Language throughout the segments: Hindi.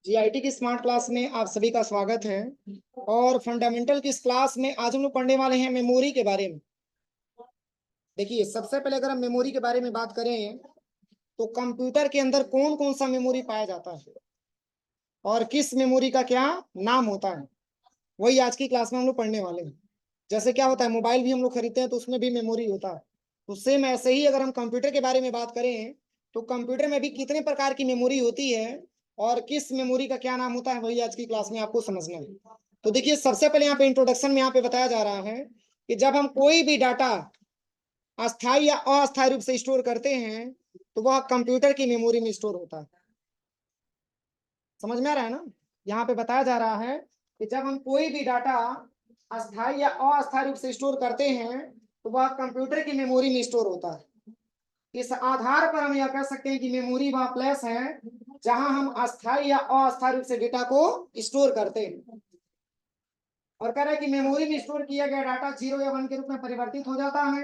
जीआईटी की स्मार्ट क्लास में आप सभी का स्वागत है। और फंडामेंटल की इस क्लास में आज हम लोग पढ़ने वाले हैं मेमोरी के बारे में। देखिए, सबसे पहले अगर हम मेमोरी के बारे में बात करें तो कंप्यूटर के अंदर कौन कौन सा मेमोरी पाया जाता है और किस मेमोरी का क्या नाम होता है, वही आज की क्लास में हम लोग पढ़ने वाले हैं। जैसे क्या होता है, मोबाइल भी हम लोग खरीदते हैं तो उसमें भी मेमोरी होता है। तो सेम ऐसे ही अगर हम कंप्यूटर के बारे में बात करें तो कंप्यूटर में भी कितने प्रकार की मेमोरी होती है और किस मेमोरी का क्या नाम होता है, वही आज की क्लास में आपको समझना है। तो देखिए, सबसे पहले यहाँ पे इंट्रोडक्शन में यहाँ पे बताया जा रहा है कि जब हम कोई भी डाटा अस्थायी या अस्थायी रूप से स्टोर करते हैं तो वह कंप्यूटर की मेमोरी में स्टोर होता है। समझ में आ रहा है ना? यहाँ पे बताया जा रहा है कि जब हम कोई भी डाटा अस्थायी या अस्थायी रूप से स्टोर करते हैं तो वह कंप्यूटर की मेमोरी में स्टोर होता है। इस आधार पर हम यह कह सकते हैं कि मेमोरी वह प्लेस है जहां हम अस्थायी या अस्थायी रूप से डेटा को स्टोर करते हैं। और कह रहा है कि मेमोरी में स्टोर किया गया डाटा 0 या 1 के रूप में परिवर्तित हो जाता है।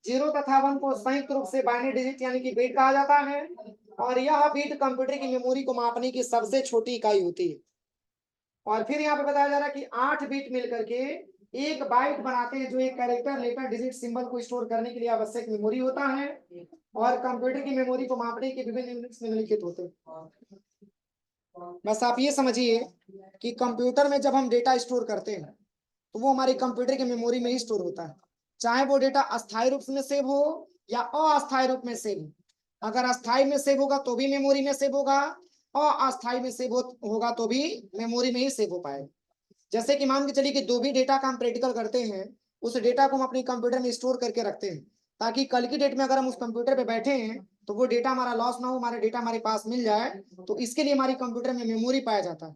0 तथा 1 को संयुक्त रूप से बाइनरी डिजिट यानी कि बिट कहा जाता है और यह बिट कंप्यूटर की मेमोरी को मापने की सबसे छोटी इकाई होती है। और फिर यहाँ पे बताया जा रहा है कि 8 बिट मिलकर के एक बाइट बनाते हैं, जो एक कैरेक्टर लेटर डिजिट सिंबल को स्टोर करने के लिए आवश्यक मेमोरी होता है। और कंप्यूटर की मेमोरी को मापने के विभिन्न यूनिट्स निम्नलिखित होते हैं। बस आप ये समझिए कि कंप्यूटर में जब हम डेटा स्टोर करते हैं तो वो हमारे कंप्यूटर की मेमोरी में ही स्टोर होता है, चाहे वो डेटा अस्थायी रूप में सेव हो या अस्थायी रूप में सेव हो। अगर अस्थायी में सेव होगा तो भी मेमोरी में सेव होगा, और अस्थायी में सेव होगा तो भी मेमोरी में ही सेव हो पाएगा। जैसे कि मान के चलिए कि जो भी डेटा का हम प्रैक्टिकल करते हैं उस डेटा को हम अपने कंप्यूटर में स्टोर करके रखते हैं, ताकि कल की डेट में अगर हम उस कंप्यूटर पे बैठे हैं तो वो डेटा हमारा लॉस ना हो, हमारा डेटा हमारे पास मिल जाए। तो इसके लिए हमारी कंप्यूटर में मेमोरी पाया जाता है।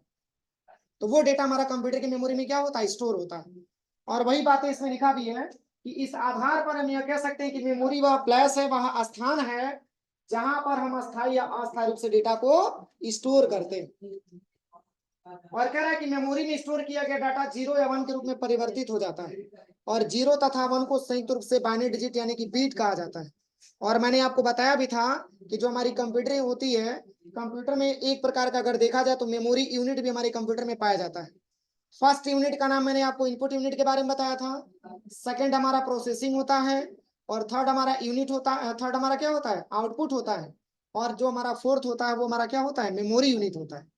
तो वो डेटा हमारा कंप्यूटर की मेमोरी में क्या होता है, स्टोर होता है। और वही बातें इसमें लिखा भी है कि इस आधार पर हम यह कह सकते हैं कि मेमोरी वह प्लेस है, वह स्थान है जहां पर हम अस्थायी या अस्थायी रूप से डेटा को स्टोर करते हैं। और कह रहा है कि मेमोरी में स्टोर किया गया डाटा 0 या 1 के रूप में परिवर्तित हो जाता है और 0 तथा 1 को संयुक्त रूप से बाइनरी डिजिट यानी कि बीट कहा जाता है। और मैंने आपको बताया भी था कि जो हमारी कंप्यूटर होती है, कंप्यूटर में एक प्रकार का अगर देखा जाए तो मेमोरी यूनिट भी हमारे कंप्यूटर में पाया जाता है। फर्स्ट यूनिट का नाम मैंने आपको इनपुट यूनिट के बारे में बताया था। सेकंड हमारा प्रोसेसिंग होता है और थर्ड हमारा यूनिट होता है, थर्ड हमारा क्या होता है, आउटपुट होता है। और जो हमारा फोर्थ होता है वो हमारा क्या होता है, मेमोरी यूनिट होता है।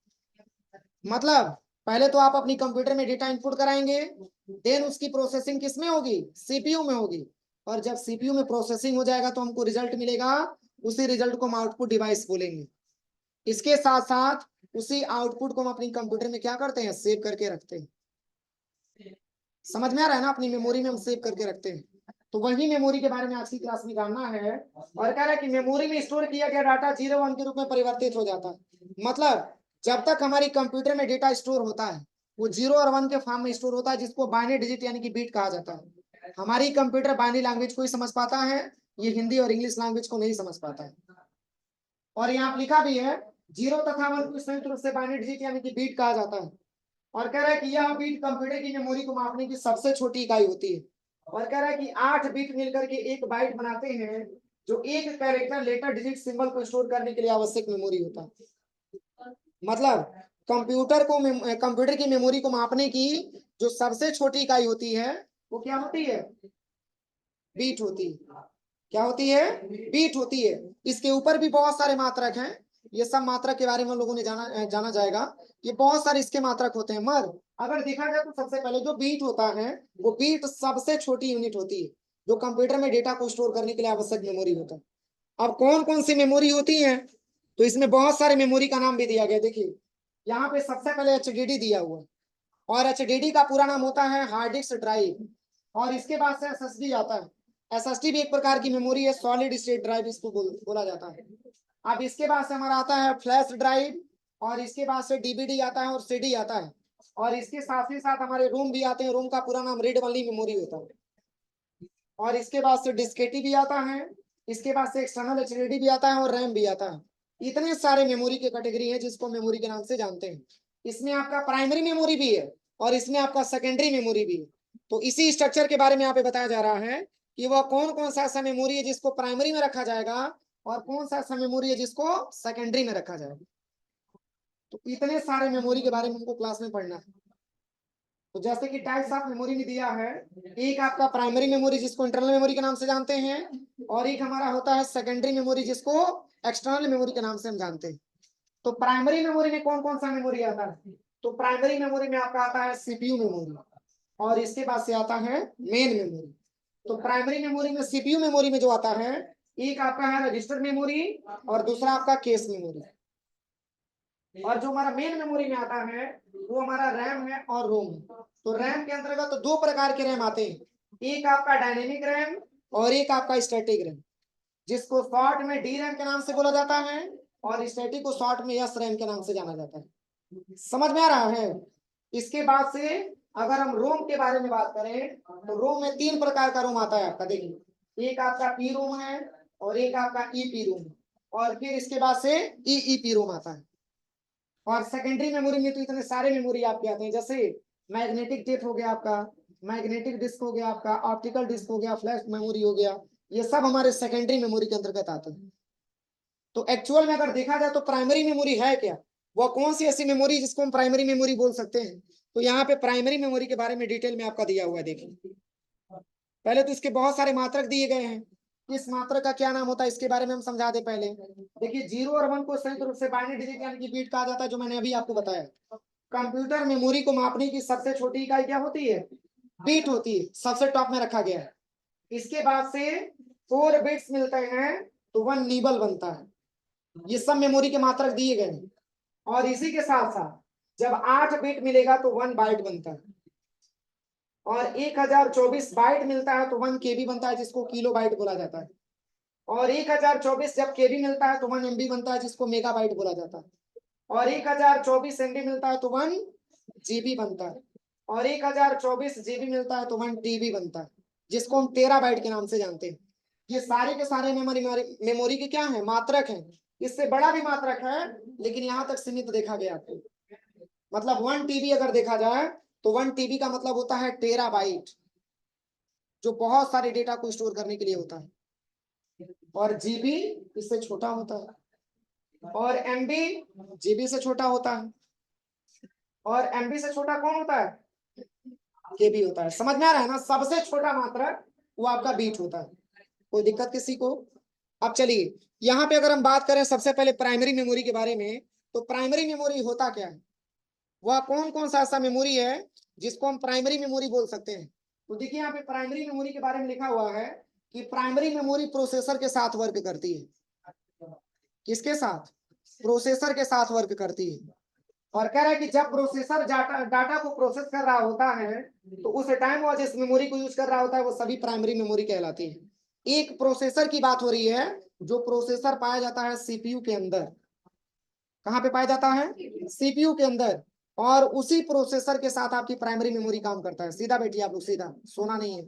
मतलब पहले तो आप अपनी कंप्यूटर में डेटा इनपुट कराएंगे, देन उसकी प्रोसेसिंग किस में होगी, सीपीयू में होगी। और जब सीपीयू में प्रोसेसिंग हो जाएगा तो हमको रिजल्ट मिलेगा, उसी रिजल्ट को हम आउटपुट डिवाइस बोलेंगे। इसके साथ साथ उसी आउटपुट को हम अपनी कंप्यूटर में क्या करते हैं, सेव करके रखते हैं। समझ में आ रहा है ना? अपनी मेमोरी में हम सेव करके रखते हैं। तो वही मेमोरी के बारे में आज की क्लास में जानना है। और कह रहा है कि मेमोरी में स्टोर किया गया डाटा 0 1 के रूप में परिवर्तित हो जाता है। मतलब जब तक हमारी कंप्यूटर में डेटा स्टोर होता है वो 0 और 1 के फॉर्म में स्टोर होता है, जिसको बाइनरी डिजिट यानी कि बीट कहा जाता है। हमारी कंप्यूटर बाइनरी लैंग्वेज को ही समझ पाता है, ये हिंदी और इंग्लिश लैंग्वेज को नहीं समझ पाता है। और यहाँ लिखा भी है 0 तथा 1 को संयुक्त रूप से बाइनरी डिजिट यानी कि बीट कहा जाता है। और कह रहा है कि यह बीट कंप्यूटर की मेमोरी को मापने की सबसे छोटी इकाई होती है। और कह रहा है कि 8 बीट मिलकर के एक बाइट बनाते हैं, जो एक कैरेक्टर लेटर डिजिट सिंबल को स्टोर करने के लिए आवश्यक मेमोरी होता है। मतलब कंप्यूटर की मेमोरी को मापने की जो सबसे छोटी इकाई होती है वो क्या होती है, बीट होती है। क्या होती है, बीट होती है। इसके ऊपर भी बहुत सारे मात्रक हैं, ये सब मात्रक के बारे में हम लोगों ने जाना जाएगा। ये बहुत सारे इसके मात्रक होते हैं, मगर अगर देखा जाए तो सबसे पहले जो बीट होता है वो बीट सबसे छोटी यूनिट होती है जो कंप्यूटर में डेटा को स्टोर करने के लिए आवश्यक मेमोरी होता है। अब कौन कौन सी मेमोरी होती है, तो इसमें बहुत सारे मेमोरी का नाम भी दिया गया। देखिए यहाँ पे सबसे पहले एचडीडी दिया हुआ है, और एचडीडी का पूरा नाम होता है हार्ड डिस्क ड्राइव। और इसके बाद से एसएसडी आता है। एसएसडी भी एक प्रकार की मेमोरी है, सॉलिड स्टेट ड्राइव इसको बोला जाता है। अब इसके बाद से हमारा आता है फ्लैश ड्राइव, और इसके बाद से डीवीडी आता है और सीडी आता है। और इसके साथ ही साथ हमारे रूम भी आते हैं, रूम का पूरा नाम रीड ओनली मेमोरी होता है। और इसके बाद से डिस्केटी भी आता है, इसके बाद से एक्सटर्नल एचडीडी भी आता है और रैम भी आता है। इतने सारे मेमोरी के कैटेगरी है जिसको मेमोरी के नाम से जानते हैं। इसमें आपका प्राइमरी मेमोरी भी है और इसमें आपका सेकेंडरी मेमोरी भी है। तो इसी स्ट्रक्चर के बारे में यहाँ पे बताया जा रहा है कि वह कौन कौन सा ऐसा मेमोरी है जिसको प्राइमरी में रखा जाएगा और कौन सा ऐसा मेमोरी है जिसको सेकेंडरी में रखा जाए। तो इतने सारे मेमोरी के बारे में हमको क्लास में पढ़ना है। तो जैसे कि टाइप्स ऑफ मेमोरी में दिया है, एक आपका प्राइमरी मेमोरी जिसको इंटरनल मेमोरी के नाम से जानते हैं, और एक हमारा होता है सेकेंडरी मेमोरी जिसको एक्सटर्नल मेमोरी के नाम से हम जानते हैं। तो प्राइमरी मेमोरी में कौन कौन सा मेमोरी आता है? तो प्राइमरी मेमोरी में आपका आता है सीपीयू मेमोरी, और इसके बाद से आता है मेन मेमोरी। तो प्राइमरी मेमोरी में सीपीयू मेमोरी में जो आता है, एक आपका है रजिस्टर मेमोरी और दूसरा आपका केस मेमोरी। और जो हमारा मेन मेमोरी में आता है वो हमारा रैम है और रोम। तो रैम के अंतर्गत तो दो प्रकार के रैम आते हैं, एक आपका डायनेमिक रैम और एक आपका स्टैटिक रैम, जिसको शॉर्ट में डी रैम के नाम से बोला जाता है और स्टैटिक को शॉर्ट में एस रैम के नाम से जाना जाता है। समझ में आ रहा है? इसके बाद से अगर हम रोम के बारे में बात करें तो रोम में तीन प्रकार का रोम आता है आपका, देखिए, एक आपका पी रोम है और एक आपका ई पी रोम, और फिर इसके बाद से ई पी रोम आता है। और सेकेंडरी मेमोरी में तो इतने सारे मेमोरी आपके आते हैं, जैसे मैग्नेटिक टेप हो गया आपका, मैग्नेटिक डिस्क हो गया आपका, ऑप्टिकल डिस्क हो गया, फ्लैश मेमोरी हो गया, ये सब हमारे सेकेंडरी मेमोरी के अंतर्गत आते हैं। तो एक्चुअल में अगर देखा जाए तो प्राइमरी मेमोरी है क्या, वो कौन सी ऐसी मेमोरी जिसको हम प्राइमरी मेमोरी बोल सकते हैं? तो यहाँ पे प्राइमरी मेमोरी के बारे में डिटेल में आपका दिया हुआ है, देखिए। पहले तो इसके बहुत सारे मात्रक दिए गए हैं, इस मात्रक का क्या नाम होता है इसके बारे में हम समझा दे पहले। देखिए, 0 और 1 को संयुक्त रूप से बाइनरी डिजिट यानी कि बीट कहा जाता है, जो मैंने अभी आपको बताया। कंप्यूटर मेमोरी को मापने की सबसे छोटी इकाई क्या होती है? बीट होती है, सबसे टॉप में रखा गया है। इसके बाद से 4 बिट्स मिलते हैं तो 1 नीबल बनता है। ये सब मेमोरी के मात्रक दिए गए हैं। और इसी के साथ साथ जब 8 बिट मिलेगा तो 1 बाइट बनता है, और 1024 बाइट मिलता है तो 1 केबी बनता है, जिसको किलो बाइट बोला जाता है। और 1024 जब केबी मिलता है तो 1 एमबी बनता है, जिसको मेगा बाइट बोला जाता है। और 1024 एमबी मिलता है तो 1 जीबी बनता है, और 1024 जीबी मिलता है तो 1 टीबी बनता है, जिसको हम टेराबाइट के नाम से जानते हैं। ये सारे के सारे मेमोरी के क्या है? मात्रक हैं। इससे बड़ा भी मात्रक है, लेकिन यहाँ तक सीमित देखा गया आपको। मतलब 1 टीबी अगर देखा जाए तो 1 टीबी का मतलब होता है टेराबाइट, जो बहुत सारे डेटा को स्टोर करने के लिए होता है। और जीबी इससे छोटा होता है, और एमबी जीबी से छोटा होता है, और एमबी से छोटा कौन होता है? केबी होता है। समझ में आ रहा है ना? सबसे छोटा मात्रक वो आपका बीट होता है। कोई दिक्कत किसी को? अब चलिए, यहाँ पे अगर हम बात करें सबसे पहले प्राइमरी मेमोरी के बारे में, तो प्राइमरी मेमोरी होता क्या है? वह कौन कौन सा ऐसा मेमोरी है जिसको हम प्राइमरी मेमोरी बोल सकते हैं? तो देखिए, यहाँ पे प्राइमरी मेमोरी के बारे में लिखा हुआ है कि प्राइमरी मेमोरी प्रोसेसर के साथ वर्क करती है। किसके साथ? प्रोसेसर के साथ वर्क करती है। और कह रहा है कि जब प्रोसेसर डाटा को प्रोसेस कर रहा होता है तो उस टाइम वो जिस मेमोरी को यूज कर रहा होता है वो सभी प्राइमरी मेमोरी कहलाती है। एक प्रोसेसर की बात हो रही है, जो प्रोसेसर पाया जाता है सीपीयू के अंदर। कहाँ पे पाया जाता है? सीपीयू के अंदर। और उसी प्रोसेसर के साथ आपकी प्राइमरी मेमोरी काम करता है। सीधा बैठिए आप लोग, सीधा, सोना नहीं है।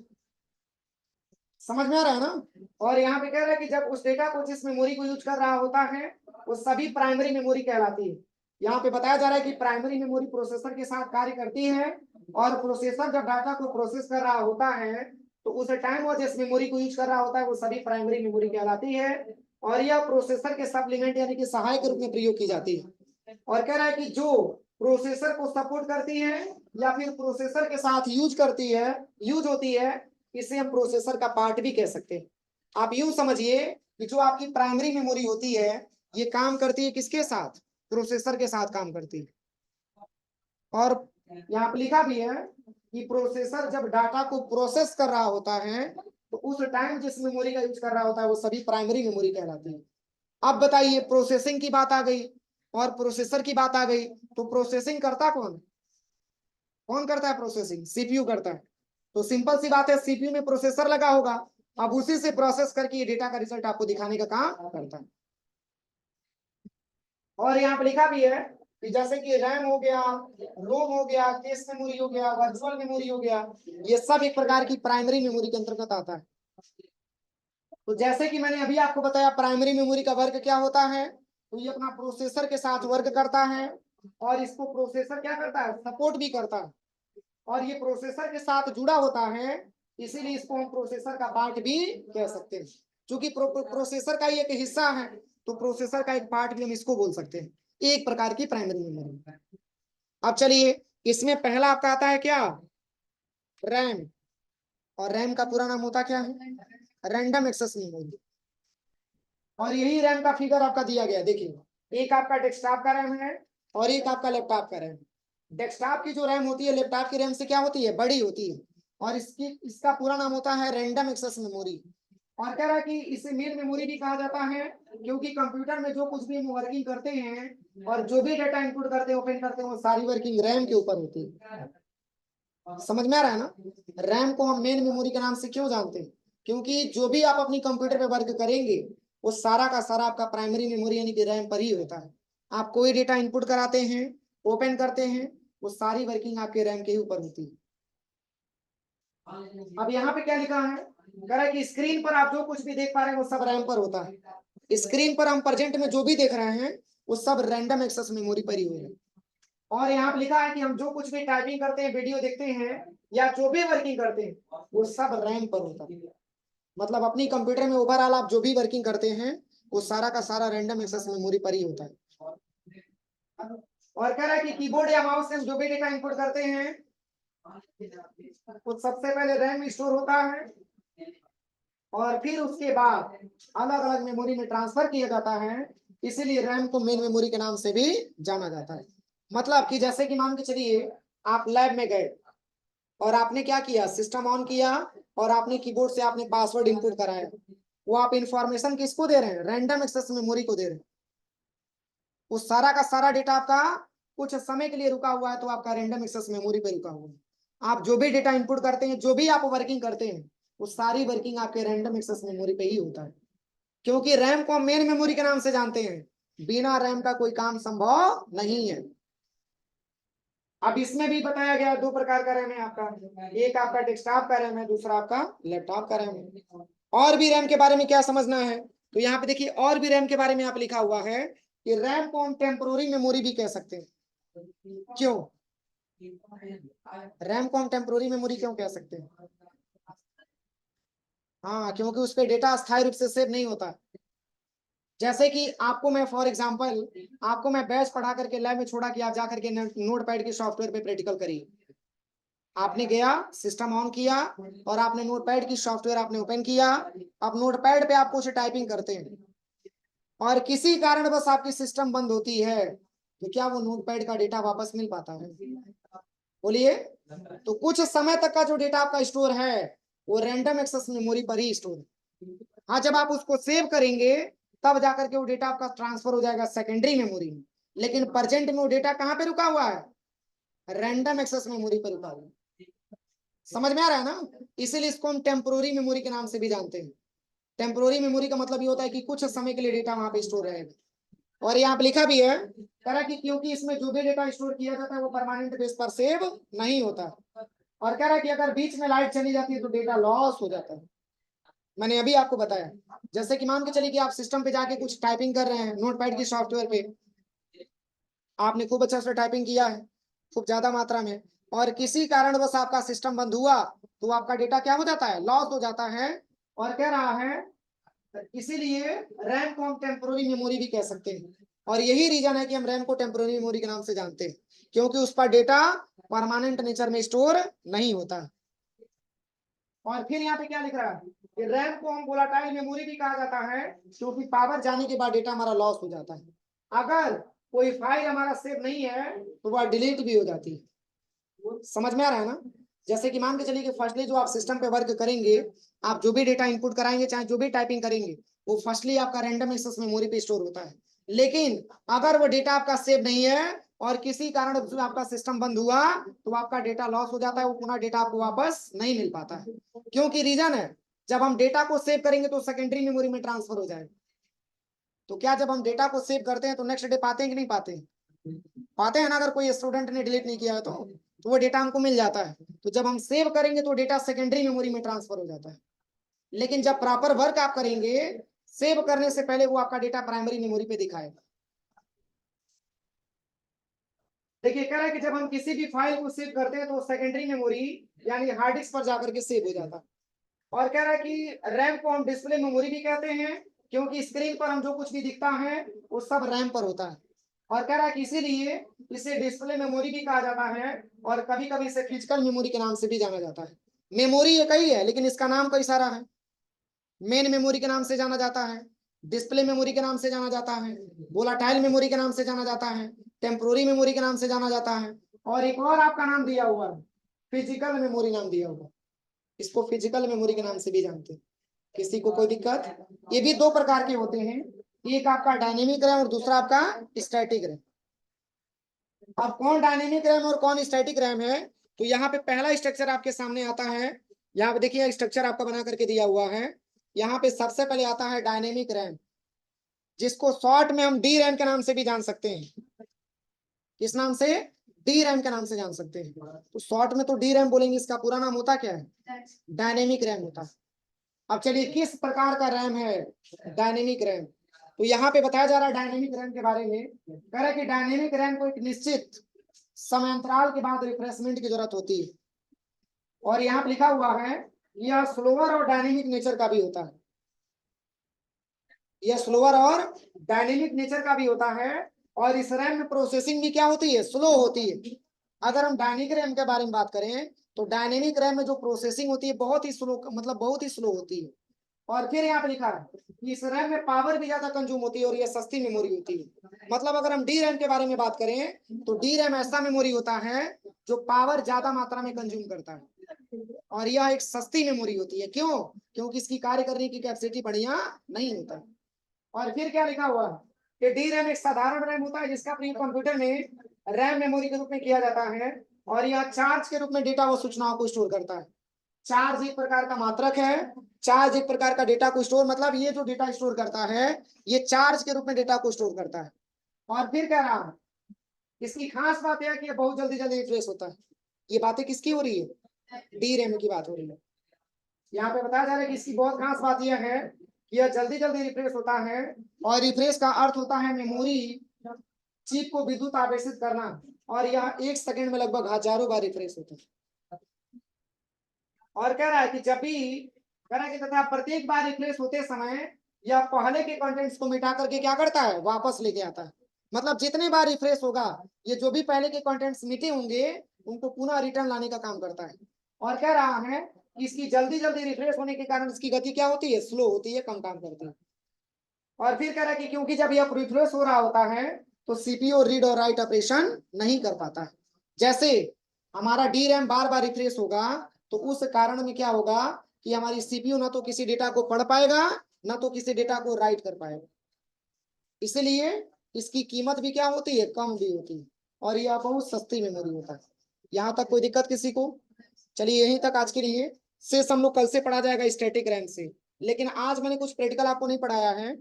समझ में आ रहा है ना? और यहाँ पे कह रहा है कि जब उस डेटा को जिस मेमोरी को यूज कर रहा होता है वो सभी प्राइमरी मेमोरी कहलाती है। यहाँ पे बताया जा रहा है कि प्राइमरी मेमोरी प्रोसेसर के साथ कार्य करती है, और प्रोसेसर जब डाटा को प्रोसेस कर रहा होता है तो उस टाइम वो जिस मेमोरी को यूज कर रहा होता है वो सभी प्राइमरी मेमोरी कहलाती है। और यह प्रोसेसर के सप्लीमेंट यानी कि सहायक के रूप में प्रयोग की जाती है। और कह रहा है कि जो प्रोसेसर को सपोर्ट करती है या फिर प्रोसेसर के साथ यूज होती है, इसे हम प्रोसेसर का पार्ट भी कह सकते हैं। आप यूं समझिए कि जो आपकी प्राइमरी मेमोरी होती है ये काम करती है किसके साथ? प्रोसेसर के साथ काम करती है। और यहाँ पे लिखा भी है कि प्रोसेसर जब डाटा को प्रोसेस कर रहा होता है तो उस टाइम जिस मेमोरी का यूज कर रहा होता है वो सभी प्राइमरी मेमोरी कहलाती है। अब बताइए, प्रोसेसिंग की बात आ गई और प्रोसेसर की बात आ गई, तो प्रोसेसिंग करता कौन? कौन करता है प्रोसेसिंग? सीपीयू करता है। तो सिंपल सी बात है, सीपीयू में प्रोसेसर लगा होगा, अब उसी से प्रोसेस करके ये डेटा का रिजल्ट आपको दिखाने का काम करता है। और यहाँ पे लिखा भी है कि जैसे कि रैम हो गया, रोम हो गया, केस मेमोरी हो गया, वर्चुअल मेमोरी हो गया, ये सब एक प्रकार की प्राइमरी मेमोरी के अंतर्गत आता है। तो जैसे कि मैंने अभी आपको बताया प्राइमरी मेमोरी का वर्क क्या होता है, तो ये अपना प्रोसेसर के साथ वर्क करता है, और इसको प्रोसेसर क्या करता है? सपोर्ट भी करता है। और ये प्रोसेसर के साथ जुड़ा होता है, इसीलिए इसको हम प्रोसेसर का पार्ट भी कह सकते हैं। चूंकि प्रोसेसर का ही एक हिस्सा है, तो प्रोसेसर का एक पार्ट भी हम इसको बोल सकते हैं, एक प्रकार की प्राइमरी मेमोरी। अब चलिए, इसमें पहला आपका आता है क्या, रैम। और रैम का पूरा नाम होता क्या है, रैंडम एक्सेस मेमोरी। और यही रैम का फिगर आपका दिया गया है, देखिए एक आपका डेस्कटॉप का रैम है और एक आपका लैपटॉप का रैम। डेस्कटॉप की जो रैम होती है लैपटॉप की रैम से क्या होती है, बड़ी होती है। और इसका पूरा नाम होता है रैंडम एक्सेस मेमोरी। और कह रहा है कि इसे मेन मेमोरी भी कहा जाता है, क्योंकि कंप्यूटर में जो कुछ भी हम वर्किंग करते हैं और जो भी डेटा इनपुट करते हैं ओपन करते हैं वो सारी वर्किंग रैम के ऊपर होती है। समझ में आ रहा है ना, रैम को हम मेन मेमोरी के नाम से क्यों जानते हैं, क्योंकि जो भी आप अपनी कंप्यूटर पे वर्क करेंगे वो सारा का सारा आपका प्राइमरी मेमोरी यानी कि रैम पर ही होता है। आप कोई डेटा इनपुट कराते हैं, ओपन करते हैं, वो सारी वर्किंग आपके रैम के ही ऊपर होती है। अब यहाँ पे क्या लिखा है, कह रहा है कि स्क्रीन पर आप जो कुछ भी देख पा रहे हैं वो सब रैम पर होता है। स्क्रीन पर हम प्रेजेंट में जो भी देख रहे हैं वो सब रैंडम एक्सेस मेमोरी पर ही होगा। और यहाँ पे लिखा है कि हम जो कुछ भी टाइपिंग करते हैं, वीडियो देखते हैं या जो भी वर्किंग करते हैं वो सब रैम पर होता है। मतलब अपनी कंप्यूटर में ओवरऑल आप जो भी वर्किंग करते हैं वो सारा का सारा रैंडम एक्सेस मेमोरी पर ही होता है। और कह रहा है कि कीबोर्ड या माउस से हम जो भी डेटा इनपुट करते हैं वो सबसे पहले रैम में स्टोर होता है और फिर उसके बाद अलग अलग मेमोरी में ट्रांसफर किया जाता है। इसीलिए रैम को मेन मेमोरी के नाम से भी जाना जाता है। मतलब कि जैसे कि मान के चलिए आप लैब में गए और आपने क्या किया, सिस्टम ऑन किया और आपने कीबोर्ड से आपने पासवर्ड इनपुट कराया, वो आप इंफॉर्मेशन किसको दे रहे हैं, रैंडम एक्सेस मेमोरी को दे रहे हैं। वो सारा का सारा डेटा आपका कुछ समय के लिए रुका हुआ है तो आपका रैंडम एक्सेस मेमोरी पे रुका हुआ है। आप जो भी डेटा इनपुट करते हैं, जो भी आप वर्किंग करते हैं, वो सारी वर्किंग आपके रैंडम एक्सेस मेमोरी पे ही होता है। क्योंकि रैम को हम मेन मेमोरी के नाम से जानते हैं, बिना रैम का कोई काम संभव नहीं है। अब इसमें भी बताया गया दो प्रकार का रैम है आपका, एक आपका डेस्कटॉप का रैम है, दूसरा आपका लैपटॉप का रैम है। और भी रैम के बारे में क्या समझना है, तो यहाँ पे देखिए और भी रैम के बारे में आप लिखा हुआ है कि रैम को हम टेम्पोररी मेमोरी भी कह सकते हैं। क्यों, रैम को हम टेम्पोररी मेमोरी क्यों कह सकते हैं, हाँ क्योंकि उस पर डेटा अस्थायी रूप से सेव नहीं होता। जैसे कि आपको मैं फॉर एग्जांपल आपको मैं बैच पढ़ा करके लैब में छोड़ा कि आप जा करके नोटपैड के सॉफ्टवेयर पे प्रैक्टिकल करिए। आपने गया, सिस्टम ऑन किया और आपने नोटपैड की सॉफ्टवेयर आपने ओपन किया। अब नोटपैड पे आप कुछ टाइपिंग करते हैं और किसी कारण बस आपकी सिस्टम बंद होती है, तो क्या वो नोटपैड का डेटा वापस मिल पाता है, बोलिए। तो कुछ समय तक का जो डेटा आपका स्टोर है वो रैंडम एक्सेस मेमोरी पर ही स्टोर है। हाँ, जब आप उसको सेव करेंगे तब जाकर के वो डेटा आपका ट्रांसफर हो जाएगा सेकेंडरी मेमोरी में। लेकिन प्रेजेंट में वो डेटा कहाँ पे रुका हुआ है, रैंडम एक्सेस मेमोरी पर रुका हुआ है। समझ में आ रहा है ना, इसीलिए इसको हम टेम्पोररी मेमोरी के नाम से भी जानते हैं। टेम्पोररी मेमोरी का मतलब ये होता है कि कुछ समय के लिए डेटा वहां पे स्टोर रहेगा। और यहाँ पे लिखा भी है, कह रहा कि क्योंकि इसमें जो भी डेटा स्टोर किया जाता है वो परमानेंट बेस पर सेव नहीं होता। और कह रहा है कि अगर बीच में लाइट चली जाती है तो डेटा लॉस हो जाता है। मैंने अभी आपको बताया, जैसे कि मान के चलिए कि आप सिस्टम पे जाके कुछ टाइपिंग कर रहे हैं नोटपैड की सॉफ्टवेयर पे, आपने खूब अच्छा से टाइपिंग किया है खूब ज्यादा मात्रा में, और किसी कारण बस आपका सिस्टम बंद हुआ तो आपका डेटा क्या हो जाता है, लॉस हो जाता है। और कह रहा है इसीलिए रैम को हम टेम्पोररी मेमोरी भी कह सकते हैं। और यही रीजन है कि हम रैम को टेम्पोररी मेमोरी के नाम से जानते हैं, क्योंकि उस पर डेटा परमानेंट नेचर में स्टोर नहीं होता। और फिर यहाँ पे क्या लिख रहा है कि रैम को हम वोलाटाइल मेमोरी भी कहा जाता है, क्योंकि पावर जाने के बाद डेटा हमारा लॉस हो जाता है। अगर कोई फाइल हमारा सेव नहीं है तो वह डिलीट भी हो जाती है। समझ में आ रहा है ना, जैसे कि मान के चलिए कि फर्स्टली जो आप सिस्टम पे वर्क करेंगे, आप जो भी डेटा इनपुट कराएंगे चाहे जो भी टाइपिंग करेंगे, वो फर्स्टली आपका रैंडम एक्सेस मेमोरी पे स्टोर होता है। लेकिन अगर वो डेटा आपका सेव नहीं है और किसी कारण आपका सिस्टम बंद हुआ तो आपका डेटा लॉस हो जाता है, वो पुनः डेटा आपको वापस नहीं मिल पाता है। क्योंकि रीजन है, जब हम डेटा को सेव करेंगे तो सेकेंडरी मेमोरी में ट्रांसफर हो जाएगा। तो क्या जब हम डेटा को सेव करते हैं तो नेक्स्ट डे पाते हैं कि नहीं पाते, पाते हैं ना। अगर कोई स्टूडेंट ने डिलीट नहीं किया है तो वो डेटा हमको मिल जाता है। तो जब हम सेव करेंगे तो डेटा सेकेंडरी मेमोरी में ट्रांसफर हो जाता है। लेकिन जब प्रॉपर वर्क आप करेंगे, सेव करने से पहले वो आपका डेटा प्राइमरी मेमोरी पे दिखाएगा। देखिए कह रहा है कि जब हम किसी भी फाइल को सेव करते हैं तो सेकेंडरी मेमोरी यानी हार्ड डिस्क पर जाकर के सेव हो जाता है। और कह रहा है कि रैम को हम डिस्प्ले मेमोरी भी कहते हैं, क्योंकि स्क्रीन पर हम जो कुछ भी दिखता है वो सब रैम पर होता है। और कह रहा है कि इसीलिए इसे डिस्प्ले मेमोरी भी कहा जाता है, और कभी कभी इसे फिजिकल मेमोरी के नाम से भी जाना जाता है। मेमोरी एक ही है, लेकिन इसका नाम कई सारा है। मेन मेमोरी के नाम से जाना जाता है, डिस्प्ले मेमोरी के नाम से जाना जाता है, वोलाटाइल मेमोरी के नाम से जाना जाता है, टेम्पोररी मेमोरी के नाम से जाना जाता है, और एक और आपका नाम दिया हुआ है, फिजिकल मेमोरी नाम दिया हुआ। इसको फिजिकल मेमोरी के नाम से भी जानते हैं। किसी को कोई दिक्कत? ये भी दो प्रकार के होते हैं, एक आपका डायनेमिक रैम और दूसरा आपका स्टैटिक रैम। अब कौन डायनेमिक रैम और कौन स्टैटिक रैम है, तो यहाँ पे पहला स्ट्रक्चर आपके सामने आता है। यहाँ पे देखिए स्ट्रक्चर आपका बना करके दिया हुआ है। यहाँ पे सबसे पहले आता है डायनेमिक रैम, जिसको शॉर्ट में हम डी रैम के नाम से भी जान सकते हैं। किस नाम से? डी रैम के नाम से जान सकते हैं। तो शॉर्ट में तो डी रैम बोलेंगे, इसका पूरा नाम होता क्या है? डायनेमिक रैम होता है। अब चलिए किस प्रकार का रैम है डायनेमिक रैम, तो यहाँ पे बताया जा रहा है डायनेमिक रैम के बारे में। कह रहा है कि डायनेमिक रैम को एक निश्चित समयांतराल के बाद रिफ्रेशमेंट की जरूरत होती है, और यहाँ पे लिखा हुआ है यह स्लोअर और डायनेमिक नेचर का भी होता है। यह स्लोअर और डायनेमिक नेचर का भी होता है, और इस रैम में प्रोसेसिंग भी क्या होती है? स्लो होती है। अगर हम डायनेमिक रैम के बारे में बात करें तो डायनेमिक रैम में जो प्रोसेसिंग होती है बहुत ही स्लो, मतलब बहुत ही स्लो होती है। और फिर यहाँ पे लिखा है कि इस रैम में पावर भी ज्यादा कंज्यूम होती है और यह सस्ती मेमोरी होती है। मतलब अगर हम डी रैम के बारे में बात करें तो डी रैम ऐसा मेमोरी होता है जो पावर ज्यादा मात्रा में कंज्यूम करता है, और यह एक सस्ती मेमोरी होती है। क्यों? क्योंकि इसकी कार्य करने की कैपेसिटी बढ़िया नहीं होता। और फिर क्या लिखा हुआ है कि डी रैम एक साधारण रैम होता है जिसका प्रयोग कंप्यूटर में रैम मेमोरी के रूप में किया जाता है, और यह चार्ज के रूप में डेटा व सूचनाओं को स्टोर करता है। चार्ज एक प्रकार का मात्रक है, चार्ज एक प्रकार का डेटा को स्टोर, मतलब ये जो डेटा स्टोर करता है ये चार्ज के रूप में डेटा को स्टोर करता है। और फिर कह रहा है इसकी खास बात यह है कि ये बहुत जल्दी जल्दी रिफ्रेश होता है। ये बातें किसकी हो रही है? डी रैम की बात हो रही है। यहाँ पे बताया जा रहा है कि इसकी बहुत खास बात यह है कि यह जल्दी जल्दी रिफ्रेश होता है, और रिफ्रेश का अर्थ होता है मेमोरी चिप को विद्युत आवेशित करना, और यह 1 सेकंड में लगभग हजारों बार रिफ्रेश होता है। और कह रहा है कि जब भी कह रहा है कि तथा प्रत्येक बार रिफ्रेश होते समय यह पहले के कंटेंट्स को मिटा करके क्या करता है? वापस लेके आता है। मतलब जितने बार रिफ्रेश होगा ये जो भी पहले के कंटेंट्स मिटे होंगे उनको पुनः रिटर्न लाने का काम करता है। और कह रहा है कि इसकी जल्दी जल्दी रिफ्रेश होने के कारण इसकी गति क्या होती है? स्लो होती है, कम काम करती है। और फिर कह रहा है कि क्योंकि जब यह रिफ्रेश हो रहा होता है तो सीपीयू रीड और राइट ऑपरेशन नहीं कर पाता है। जैसे हमारा डी रैम बार बार रिफ्रेश होगा तो उस कारण में क्या होगा कि हमारी सीपीयू ना तो किसी डेटा को पढ़ पाएगा ना तो किसी डेटा को राइट कर पाएगा। इसलिए इसकी कीमत भी क्या होती है? कम भी होती है, और यह बहुत सस्ती मेमोरी होता है। यहाँ तक कोई दिक्कत किसी को? चलिए यहीं तक आज के लिए। शेष हम लोग कल से पढ़ा जाएगा स्टैटिक रैम से, लेकिन आज मैंने कुछ प्रैक्टिकल आपको नहीं पढ़ाया है।